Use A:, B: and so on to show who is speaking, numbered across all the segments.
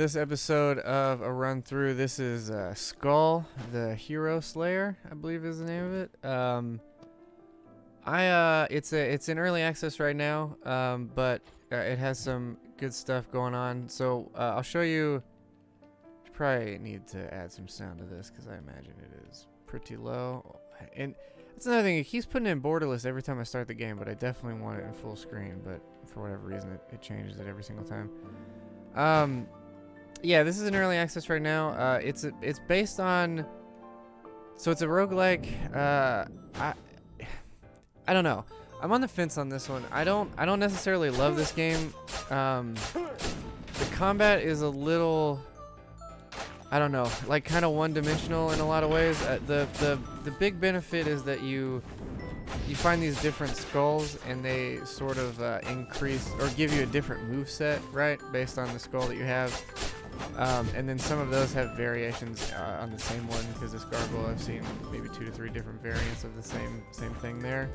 A: this episode of a run through. This is Skul, the Hero Slayer, I believe is the name of it. It's in early access right now, but it has some good stuff going on. So I'll show you. Probably need to add some sound to this because I imagine it is pretty low. And that's another thing. It keeps putting in borderless every time I start the game, but I definitely want it in full screen. But for whatever reason, it changes it every single time. Yeah, this is in early access right now. It's based on. So it's a roguelike. I don't know. I'm on the fence on this one. I don't necessarily love this game. The combat is a little, I don't know, like kind of one-dimensional in a lot of ways. The big benefit is that you find these different skulls and they sort of increase or give you a different move set, right, based on the skull that you have. And then some of those have variations on the same one, because this gargoyle, I've seen maybe 2 to 3 different variants of the same thing there.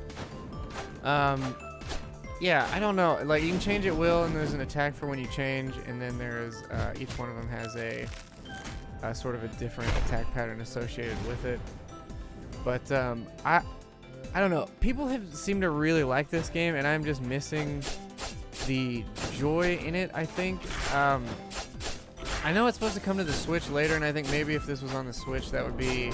A: Yeah, I don't know. Like, you can change at will, and there's an attack for when you change, and then there's each one of them has a sort of a different attack pattern associated with it. But I don't know. People seem to really like this game, and I'm just missing the joy in it, I think. I know it's supposed to come to the Switch later, and I think maybe if this was on the Switch, that would be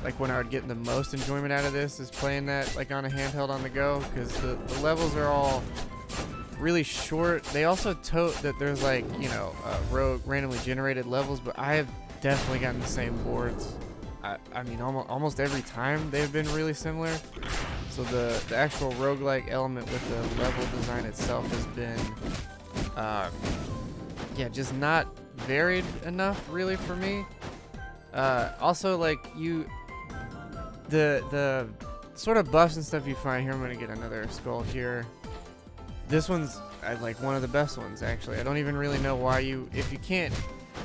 A: like when I would get the most enjoyment out of this, is playing that like on a handheld on the go, because the levels are all really short. They also tote that there's like, you know, rogue randomly generated levels, but I have definitely gotten the same boards. I mean, almost every time they've been really similar. So the actual roguelike element with the level design itself has been, yeah, just not varied enough really for me. Also, like, the sort of buffs and stuff you find here. I'm gonna get another skull here. This one's like one of the best ones, actually. I don't even really know why if you can't.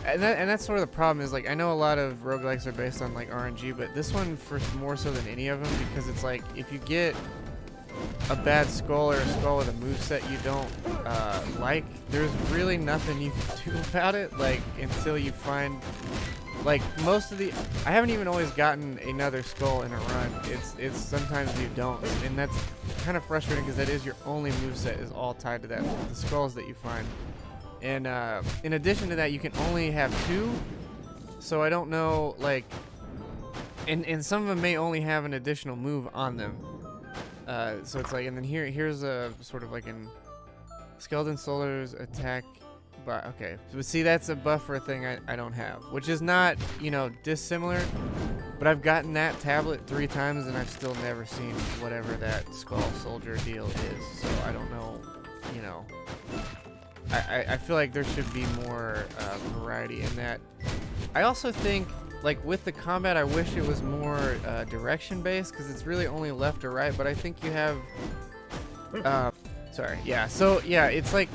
A: And that's sort of the problem, is like, I know a lot of roguelikes are based on like RNG, but this one for more so than any of them, because it's like, if you get a bad skull or a skull with a moveset you don't like, there's really nothing you can do about it, like, until you find, like, I haven't even always gotten another skull in a run. It's sometimes you don't, and that's kind of frustrating, because that is your only moveset, is all tied to the skulls that you find. And in addition to that, you can only have 2, so I don't know, like, and some of them may only have an additional move on them. So it's like, and then here's a sort of like an Skeleton Solar's attack. But okay, so see, that's a buff for a thing I don't have, which is not, you know, dissimilar. But I've gotten that tablet 3 times, and I've still never seen whatever that Skull Soldier deal is. So I don't know, you know. I feel like there should be more variety in that. I also think, like, with the combat, I wish it was more direction based, because it's really only left or right. But I think you have sorry, yeah, so yeah, it's like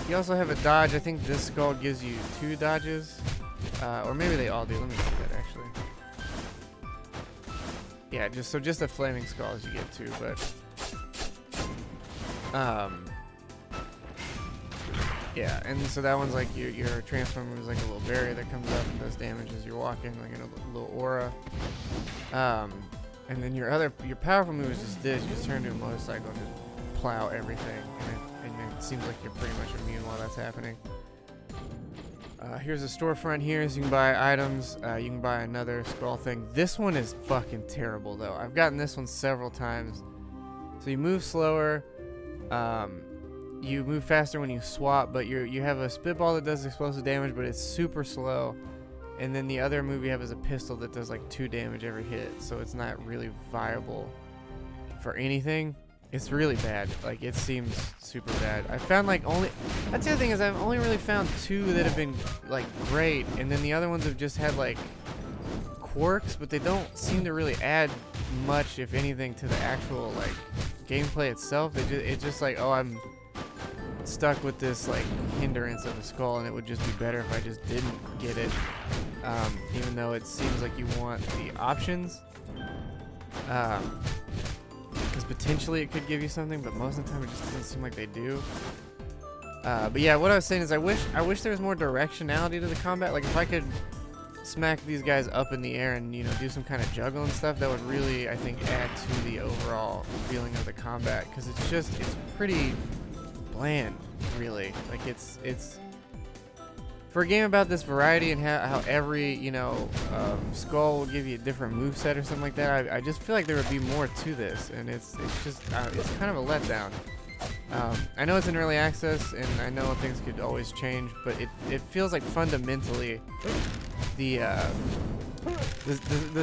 A: you also have a dodge. I think this skull gives you 2 dodges, or maybe they all do. Let me see that actually. Yeah, just a flaming skull as you get 2, but yeah, and so that one's like your transformer is like a little barrier that comes up and does damage as you're walking, like in a little aura. And then your powerful move is just this: you just turn to a motorcycle and just plow everything, and it seems like you're pretty much immune while that's happening. Here's a storefront here, so you can buy items. You can buy another skull thing. This one is fucking terrible though. I've gotten this one several times. So you move slower. You move faster when you swap, but you have a spitball that does explosive damage, but it's super slow. And then the other move you have is a pistol that does like 2 damage every hit, so it's not really viable for anything. It's really bad. Like, it seems super bad. I found like that's the other thing, is I've only really found 2 that have been like great, and then the other ones have just had like quirks, but they don't seem to really add much, if anything, to the actual like gameplay itself. It's just like, oh, I'm stuck with this like hindrance of a skull, and it would just be better if I just didn't get it, even though it seems like you want the options, because potentially it could give you something, but most of the time it just doesn't seem like they do. But yeah, what I was saying is I wish there was more directionality to the combat. Like if I could smack these guys up in the air and, you know, do some kind of juggle and stuff, that would really, I think, add to the overall feeling of the combat, because it's pretty bland, really. Like it's for a game about this variety and how every, you know, skull will give you a different moveset or something like that. I just feel like there would be more to this, and it's just it's kind of a letdown. I know it's in early access, and I know things could always change, but it feels like fundamentally the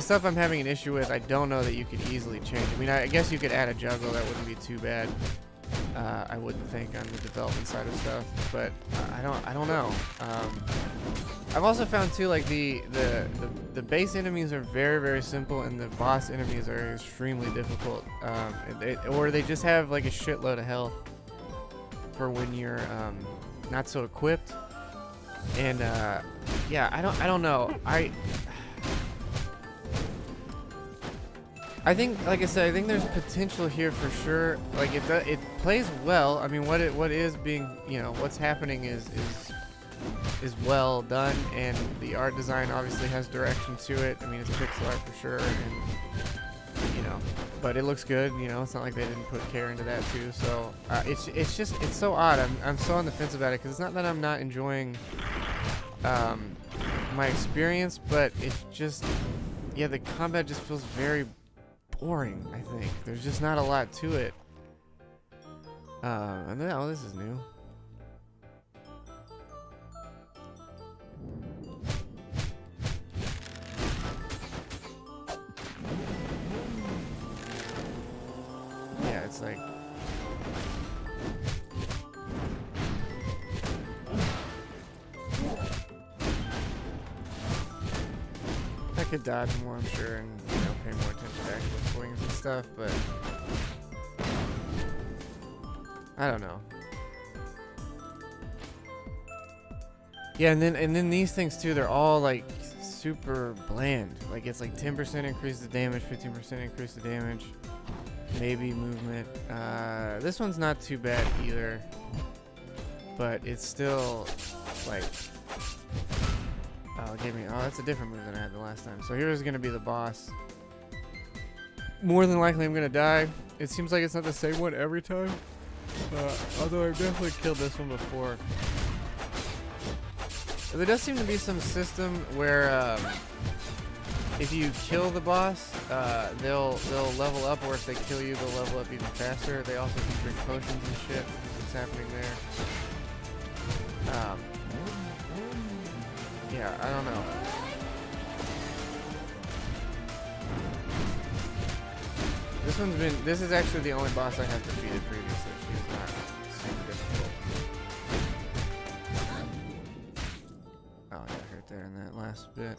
A: stuff I'm having an issue with, I don't know that you could easily change. I mean, I guess you could add a juggle, that wouldn't be too bad. I wouldn't think, on the development side of stuff, but I don't know. I've also found too, like the base enemies are very, very simple, and the boss enemies are extremely difficult. Or they just have like a shitload of health for when you're not so equipped. And yeah, I don't know. I think, like I said, I think there's potential here for sure. Like it plays well. I mean, what is being, you know, what's happening is well done, and the art design obviously has direction to it. I mean, it's pixel art for sure, and you know, but it looks good. You know, it's not like they didn't put care into that too. So it's so odd. I'm so on the fence about it, because it's not that I'm not enjoying my experience, but it's just, yeah, the combat just feels very boring. I think there's just not a lot to it. And then, oh, this is new. Yeah, it's like, I could dodge more, I'm sure, and, you know, pay more attention to actual swings and stuff, but I don't know. Yeah, and then these things too, they're all like super bland. Like it's like 10% increase the damage, 15% increase the damage, maybe movement. This one's not too bad either, but it's still like, oh, it gave me, oh, that's a different move than I had the last time. So here's gonna be the boss. More than likely I'm gonna die. It seems like it's not the same one every time, although I've definitely killed this one before. There does seem to be some system where if you kill the boss, they'll level up, or if they kill you, they'll level up even faster. They also can drink potions and shit. What's happening there? Yeah, I don't know. This is actually the only boss I have defeated previously. She's not super difficult. Oh, I got hurt there in that last bit.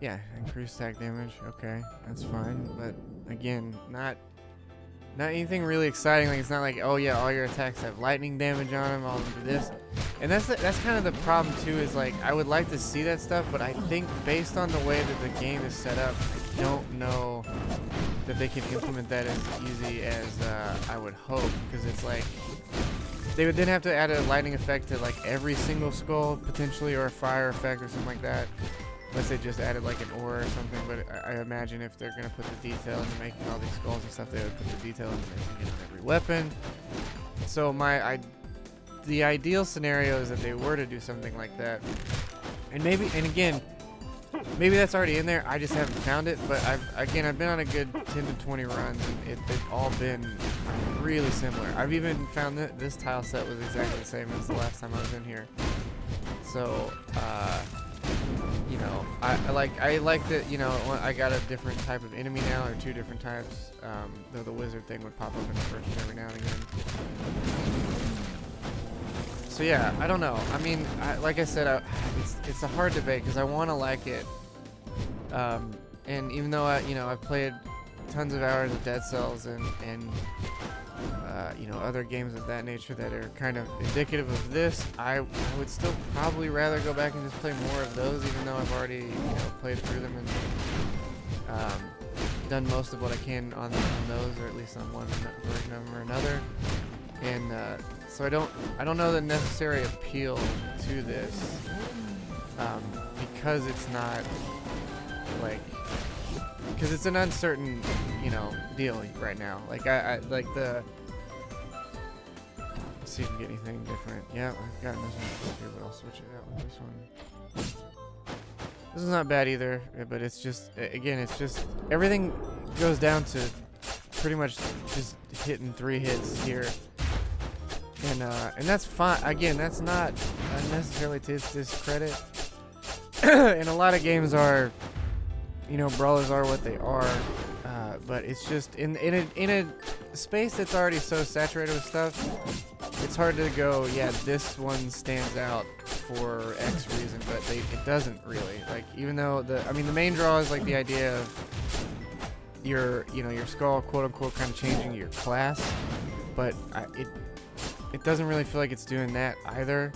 A: Yeah, increased attack damage. Okay, that's fine. But again, not anything really exciting. Like, it's not like, oh yeah, all your attacks have lightning damage on them, all of them do this. And that's kind of the problem too, is like, I would like to see that stuff, but I think based on the way that the game is set up, I don't know that they can implement that as easy as I would hope, because it's like, they would then have to add a lightning effect to like every single skull potentially, or a fire effect or something like that. Unless they just added like an aura or something, but I imagine if they're gonna put the detail into making all these skulls and stuff, they would put the detail into making it on every weapon. So the ideal scenario is that they were to do something like that, and again, maybe that's already in there. I just haven't found it. But I've been on a good 10 to 20 runs, and they've all been really similar. I've even found that this tile set was exactly the same as the last time I was in here. So. You know, I like that, you know, I got a different type of enemy now, or two different types, though the wizard thing would pop up in the first one every now and again. So yeah, I don't know. I mean, like I said, it's a hard debate, because I want to like it, and even though I've played tons of hours of Dead Cells and you know, other games of that nature that are kind of indicative of this, I would still probably rather go back and just play more of those, even though I've already, you know, played through them. And done most of what I can on those, or at least on one version of them or another. And so I don't know the necessary appeal to this because it's not like, because it's an uncertain, you know, deal right now. Like I like the. Let's see if we get anything different. Yeah, I've gotten this one here, but I'll switch it out with this one. This is not bad either, but it's just, again, it's just, everything goes down to pretty much just hitting 3 hits here. And that's fine. Again, that's not necessarily to its discredit. And a lot of games are, you know, brawlers are what they are. But it's just, in a space that's already so saturated with stuff, it's hard to go, yeah, this one stands out for X reason, but it doesn't really. Like, even though the main draw is like the idea of your skull, quote unquote, kind of changing your class, but it doesn't really feel like it's doing that either.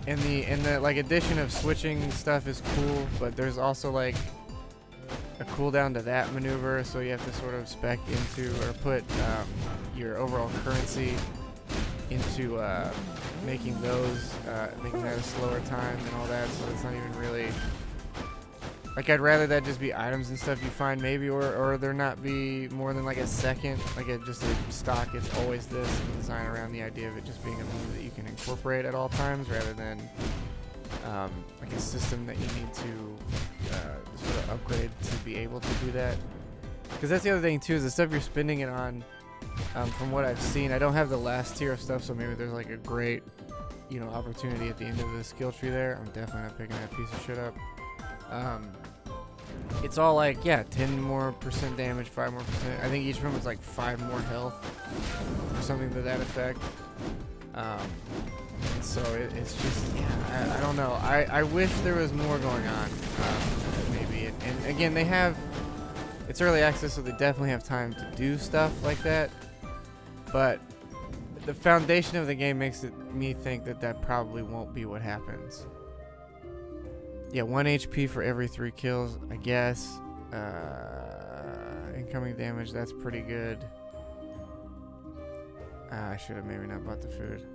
A: And the like addition of switching stuff is cool, but there's also like a cooldown to that maneuver, so you have to sort of spec into or put your overall currency into making that a slower time and all that. So it's not even really like, I'd rather that just be items and stuff you find maybe, or there not be more than like a second, like just a stock. It's always this, and design around the idea of it just being a move that you can incorporate at all times, rather than like a system that you need to sort of upgrade to be able to do that. Because that's the other thing too, is the stuff you're spending it on. From what I've seen, I don't have the last tier of stuff, so maybe there's like a great, you know, opportunity at the end of the skill tree there. I'm definitely not picking that piece of shit up. It's all like, yeah, 10% more damage, 5% more. I think each room is like 5 more health or something to that effect. So it's just, yeah, I don't know. I wish there was more going on, maybe. And again, they have, it's early access, so they definitely have time to do stuff like that. But the foundation of the game makes me think that probably won't be what happens. Yeah, 1 HP for every 3 kills, I guess. Incoming damage, that's pretty good. I should have maybe not bought the food.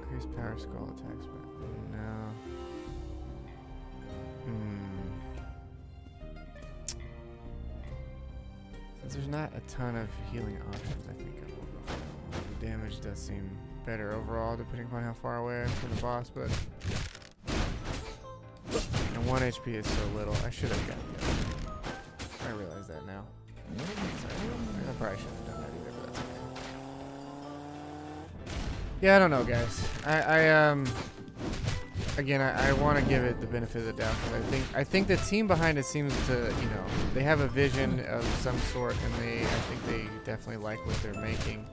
A: Increase power skull attacks, but no. Since there's not a ton of healing options, I think I will go for that one. The damage does seem better overall, depending upon how far away I am from the boss, but... And 1 HP is so little. I should have gotten the other one. I realize that now. Sorry, I probably shouldn't have done that either, but that's okay. Yeah, I don't know, guys. Again, I want to give it the benefit of the doubt, because I think the team behind it seems to, you know, they have a vision of some sort, and I think they definitely like what they're making.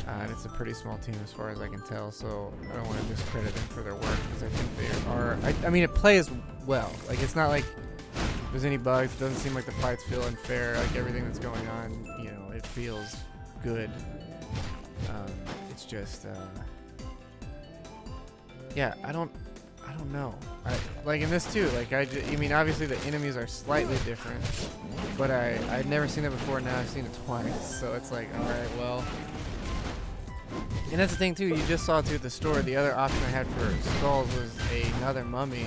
A: And it's a pretty small team as far as I can tell, so I don't want to discredit them for their work, because I think they are. I mean, it plays well. Like, it's not like there's any bugs. It doesn't seem like the fights feel unfair. Like, everything that's going on, you know, it feels good. It's just, yeah, I don't know. Like in this too. Like I mean, obviously the enemies are slightly different, but I'd never seen that before. Now I've seen it twice, so it's like, all right, well. And that's the thing too. You just saw too at the store. The other option I had for skulls was another mummy,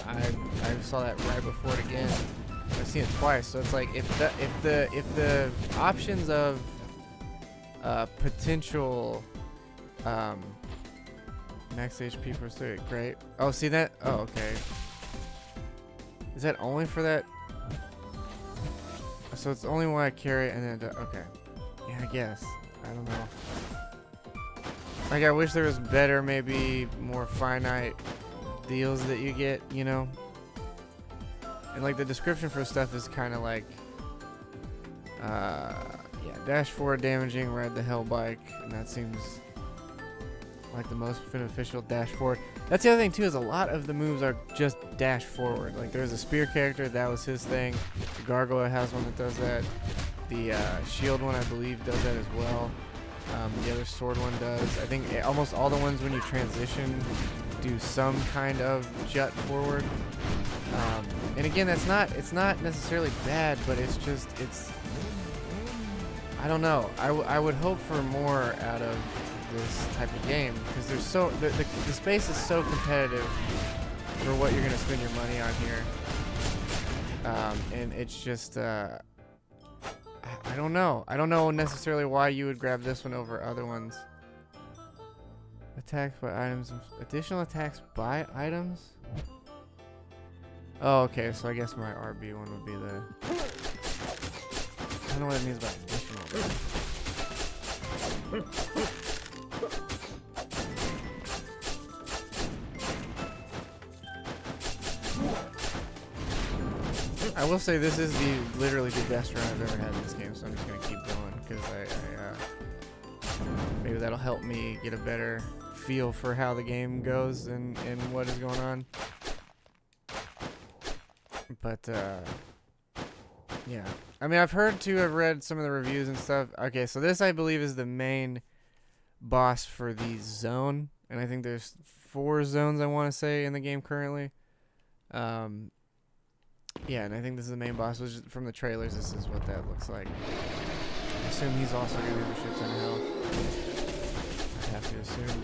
A: and I saw that right before it again. I've seen it twice, so it's like if the options of potential max HP for 30, great. Oh, see that? Oh, okay. Is that only for that? So it's only one I carry, and then okay. Yeah, I guess. I don't know. Like, I wish there was better, maybe more finite deals that you get, you know? And like the description for stuff is kind of like, yeah, dash forward damaging, ride the hell bike, and that seems like the most beneficial. Dash forward. That's the other thing too, is a lot of the moves are just dash forward. Like there's a spear character, that was his thing. The gargoyle has one that does that. The shield one, I believe, does that as well. The other sword one does. I think almost all the ones when you transition do some kind of jut forward. And again, it's not necessarily bad, but it's just, I don't know. I would hope for more out of this type of game, because there's the space is so competitive for what you're gonna spend your money on here. And it's just, I don't know. I don't know necessarily why you would grab this one over other ones. Attacks by items. Additional attacks by items? Oh, okay. So I guess my RB one would be the... I don't know what it means by additional. I will say this is literally the best run I've ever had in this game, so I'm just gonna keep going, because maybe that'll help me get a better feel for how the game goes and what is going on. But yeah, I mean, I've read some of the reviews and stuff. Okay, so this, I believe, is the main boss for the zone, and I think there's 4 zones, I want to say, in the game currently. Yeah, and I think this is the main boss. Which, from the trailers, this is what that looks like. I assume he's also going to have a shit ton of health. I have to assume.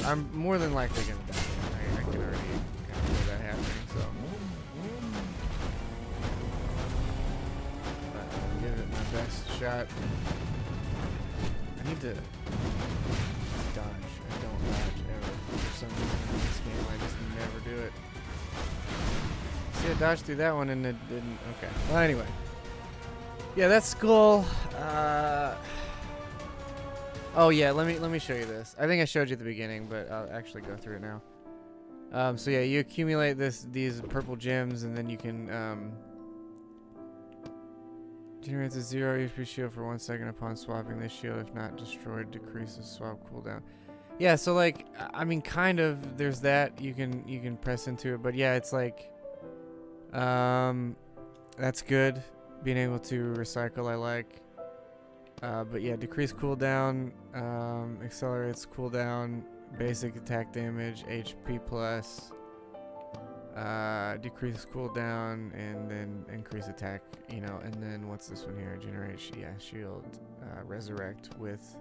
A: I'm more than likely going to die. I can already kind of feel that happening, so. But I'll give it my best shot. I need to dodge. I don't dodge ever. For some reason in this game, I just never do it. See, I dodged through that one and it didn't. Okay. Well, anyway. Yeah, that's Skul. Oh yeah, let me show you this. I think I showed you at the beginning, but I'll actually go through it now. So yeah, you accumulate these purple gems, and then you can generates a 0 HP shield for 1 second upon swapping this shield. If not destroyed, decreases swap cooldown. Yeah, so like, I mean, kind of, there's that, you can press into it, but yeah, it's like, that's good, being able to recycle, I like, but yeah, decrease cooldown, accelerates cooldown, basic attack damage, HP plus, decrease cooldown, and then increase attack, you know, and then what's this one here, generate, yeah, shield, resurrect with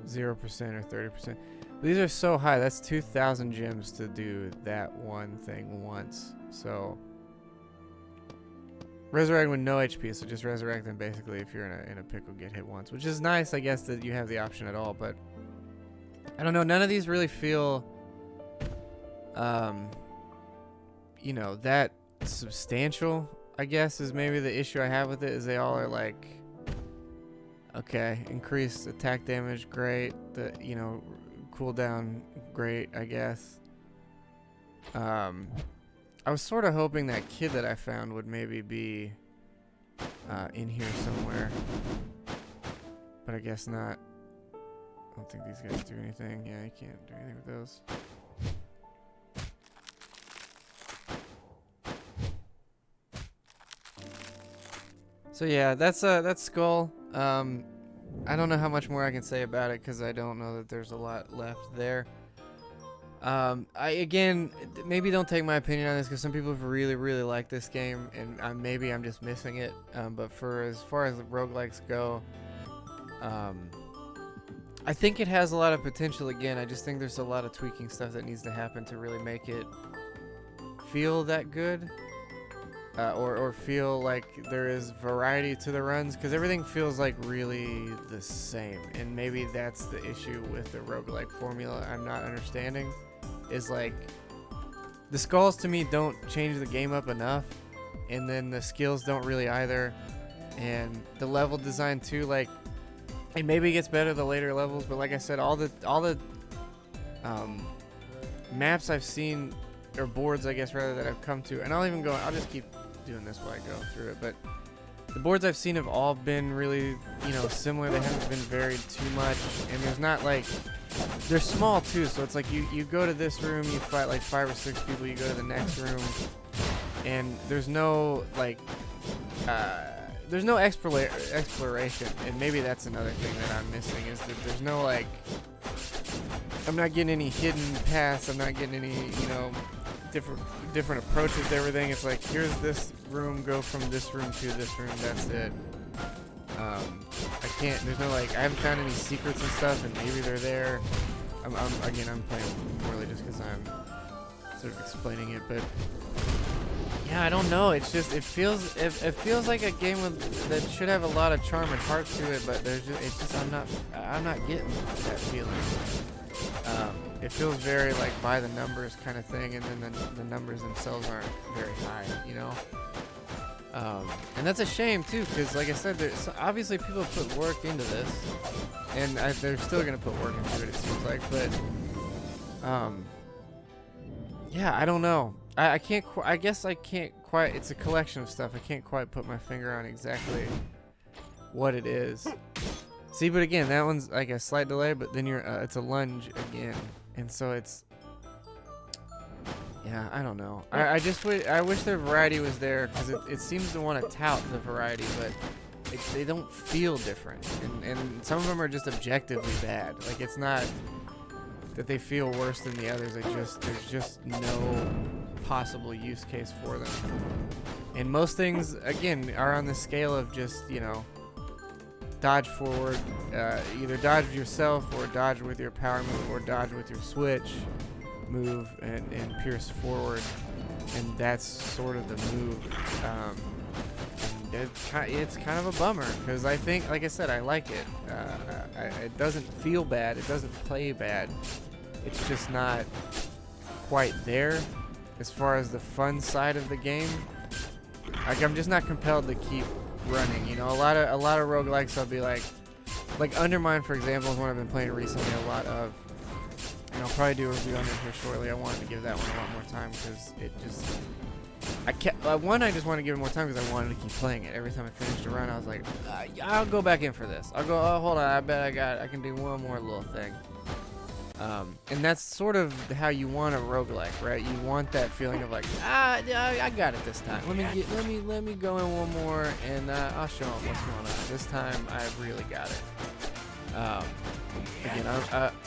A: 0% or 30%. These are so high. That's 2,000 gems to do that one thing once. So resurrect with no HP. So just resurrect them basically if you're in a pickle, get hit once, which is nice, I guess, that you have the option at all. But I don't know. None of these really feel, you know, that substantial. I guess is maybe the issue I have with it. Is they all are like, okay, increased attack damage, great. The, you know, cooldown, great, I guess. I was sort of hoping that kid that I found would maybe be in here somewhere, but I guess not. I don't think these guys do anything. Yeah, you can't do anything with those. So yeah, that's Skul. I don't know how much more I can say about it because I don't know that there's a lot left there. Again, maybe don't take my opinion on this because some people have really liked this game, and maybe I'm just missing it. But for as far as the roguelikes go, I think it has a lot of potential. Again, I just think there's a lot of tweaking stuff that needs to happen to really make it feel that good. Or feel like there is variety to the runs, because everything feels like really the same, and maybe that's the issue with the roguelike formula I'm not understanding, is like the skulls to me don't change the game up enough, and then the skills don't really either, and the level design too, like it maybe gets better the later levels, but like I said, all the maps I've seen, or boards I guess rather, that I've come to, and I'll just keep doing this while I go through it, but the boards I've seen have all been really, you know, similar. They haven't been varied too much, and there's not like, they're small too, so it's like you go to this room, you fight like 5 or 6 people, you go to the next room, and there's no like there's no exploration, and maybe that's another thing that I'm missing, is that there's no like I'm not getting any hidden paths. I'm not getting any, you know, different approaches to everything. It's like, here's this room, go from this room to this room. That's it. I can't. There's no like. I haven't found any secrets and stuff, and maybe they're there. I'm playing poorly just because I'm sort of explaining it, but yeah, I don't know. It's just it feels like a game that should have a lot of charm and heart to it, but I'm not getting that feeling. It feels very like by the numbers kind of thing, and then the numbers themselves aren't very high, you know. And that's a shame too, because like I said, obviously people put work into this, and they're still gonna put work into it. It seems like, but yeah, I don't know. I can't. I guess I can't quite. It's a collection of stuff. I can't quite put my finger on exactly what it is. See, but again, that one's like a slight delay, but then it's a lunge again, and so it's. Yeah, I don't know. I wish their variety was there, because it seems to want to tout the variety, but they don't feel different, and some of them are just objectively bad. Like, it's not that they feel worse than the others. There's just no possible use case for them. And most things, again, are on the scale of just, you know, dodge forward, either dodge yourself or dodge with your power move or dodge with your switch move and pierce forward, and that's sort of the move. It's kind of a bummer, because I think, like I said, I like it. It doesn't feel bad, it doesn't play bad, it's just not quite there as far as the fun side of the game. Like, I'm just not compelled to keep running, you know. A lot of roguelikes, I'll be like Undermine, for example, is one I've been playing recently a lot of. And I'll probably do a review on it here shortly. I wanted to give that one a lot more time, because it just... I just wanted to give it more time because I wanted to keep playing it. Every time I finished a run, I was like, I'll go back in for this. I'll go, oh, hold on, I bet I can do one more little thing. And that's sort of how you want a roguelike, right? You want that feeling of like, I got it this time. Let me go in one more, and I'll show them what's going on. This time, I really got it.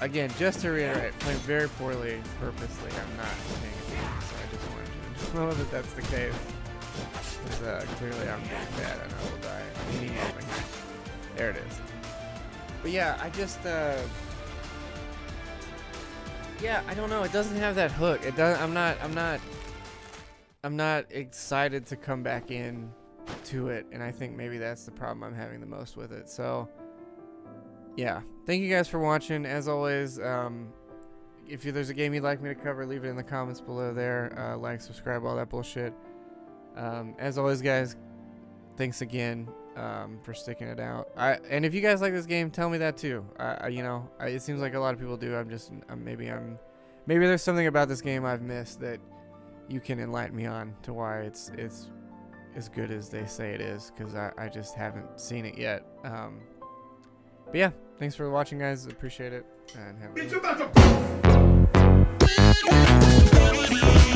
A: Again, just to reiterate, playing very poorly purposely. I'm not paying attention, so I just wanted you to know that that's the case. Because clearly I'm getting bad, and I will die any moment. There it is. But yeah, I just yeah, I don't know. It doesn't have that hook. It doesn't. I'm not excited to come back in to it, and I think maybe that's the problem I'm having the most with it. So. Yeah, thank you guys for watching. As always, if there's a game you'd like me to cover, leave it in the comments below there. Like, subscribe, all that bullshit. As always, guys, thanks again for sticking it out. And if you guys like this game, tell me that too. It seems like a lot of people do. Maybe there's something about this game I've missed that you can enlighten me on to why it's as good as they say it is, because I just haven't seen it yet. But yeah, thanks for watching, guys. Appreciate it, and have a good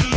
A: one.